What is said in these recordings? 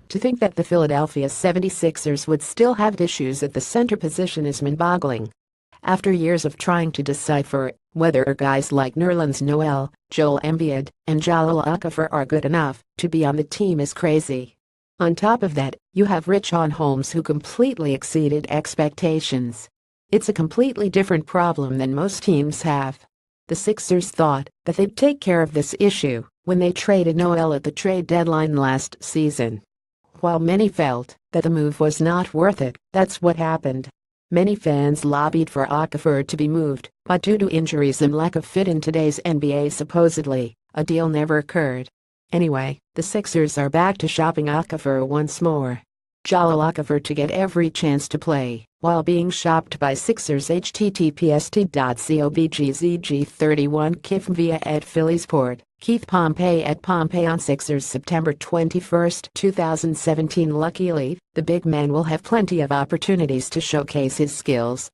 To think that the Philadelphia 76ers would still have issues at the center position is mind-boggling. After years of trying to decipher whether guys like Nerlens Noel, Joel Embiid, and Jalal Okafor are good enough to be on the team is crazy. On top of that, you have Richaun Holmes who completely exceeded expectations. It's a completely different problem than most teams have. The Sixers thought that they'd take care of this issue when they traded Noel at the trade deadline last season. While many felt that the move was not worth it, that's what happened. Many fans lobbied for Okafor to be moved, but due to injuries and lack of fit in today's NBA supposedly, a deal never occurred. Anyway, the Sixers are back to shopping Okafor once more. Jalal Okafor to get every chance to play, while being shopped by Sixers https://t.cobgzg31 Kif via at Phillysport. Keith Pompey at Pompey on Sixers September 21, 2017. Luckily, the big man will have plenty of opportunities to showcase his skills.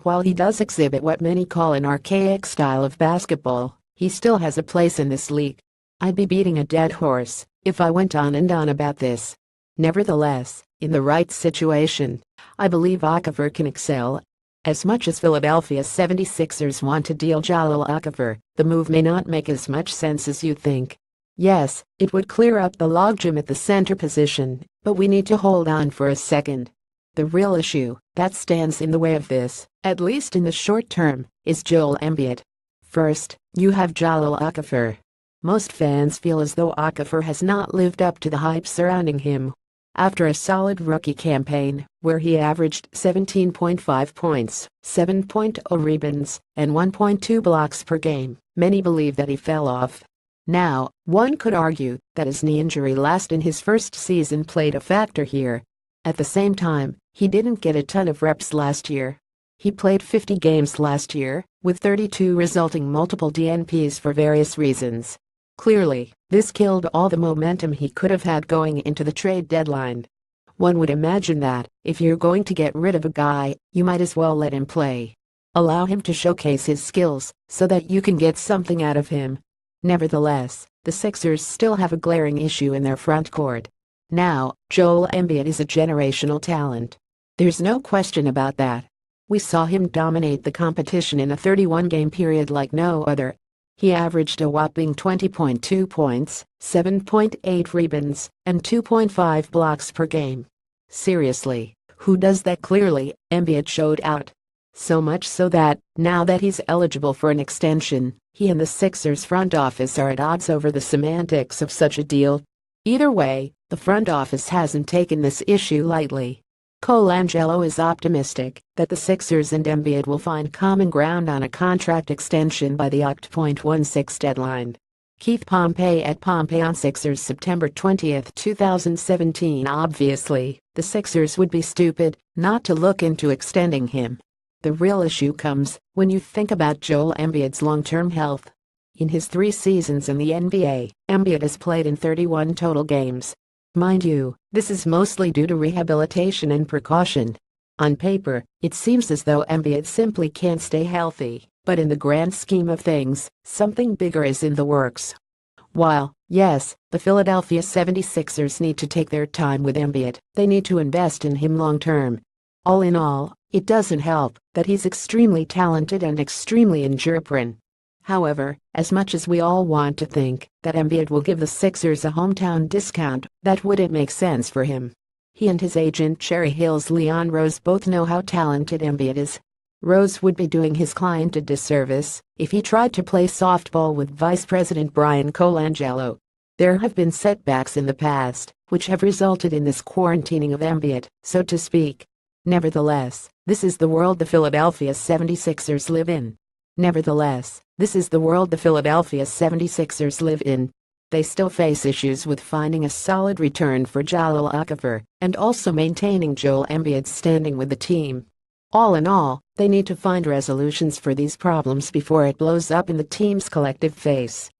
While he does exhibit what many call an archaic style of basketball, he still has a place in this league. I'd be beating a dead horse if I went on and on about this. Nevertheless, in the right situation, I believe Okafor can excel. As much as Philadelphia 76ers want to deal Jalal Okafor, the move may not make as much sense as you think. Yes, it would clear up the logjam at the center position, but we need to hold on for a second. The real issue that stands in the way of this, at least in the short term, is Joel Embiid. First, you have Jalal Okafor. Most fans feel as though Okafor has not lived up to the hype surrounding him. After a solid rookie campaign, where he averaged 17.5 points, 7.0 rebounds, and 1.2 blocks per game, many believe that he fell off. Now, one could argue that his knee injury last in his first season played a factor here. At the same time, he didn't get a ton of reps last year. He played 50 games last year, with 32 resulting multiple DNPs for various reasons. Clearly, this killed all the momentum he could have had going into the trade deadline. One would imagine that, if you're going to get rid of a guy, you might as well let him play. Allow him to showcase his skills, so that you can get something out of him. Nevertheless, the Sixers still have a glaring issue in their front court. Now, Joel Embiid is a generational talent. There's no question about that. We saw him dominate the competition in a 31-game period like no other. He averaged a whopping 20.2 points, 7.8 rebounds, and 2.5 blocks per game. Seriously, who does that? Clearly, Embiid showed out. So much so that, now that he's eligible for an extension, he and the Sixers front office are at odds over the semantics of such a deal. Either way, the front office hasn't taken this issue lightly. Colangelo is optimistic that the Sixers and Embiid will find common ground on a contract extension by the Oct.16 deadline. Keith Pompey at Pompey on Sixers September 20, 2017. Obviously, the Sixers would be stupid not to look into extending him. The real issue comes when you think about Joel Embiid's long-term health. In his 3 seasons in the NBA, Embiid has played in 31 total games. Mind you, this is mostly due to rehabilitation and precaution. On paper, it seems as though Embiid simply can't stay healthy, but in the grand scheme of things, something bigger is in the works. While, yes, the Philadelphia 76ers need to take their time with Embiid, they need to invest in him long-term. All in all, it doesn't help that he's extremely talented and extremely injury-prone. However, as much as we all want to think that Embiid will give the Sixers a hometown discount, that wouldn't make sense for him. He and his agent Cherry Hill's Leon Rose both know how talented Embiid is. Rose would be doing his client a disservice if he tried to play softball with Vice President Brian Colangelo. There have been setbacks in the past, which have resulted in this quarantining of Embiid, so to speak. Nevertheless, this is the world the Philadelphia 76ers live in. They still face issues with finding a solid return for Jalal Okafor and also maintaining Joel Embiid's standing with the team. All in all, they need to find resolutions for these problems before it blows up in the team's collective face.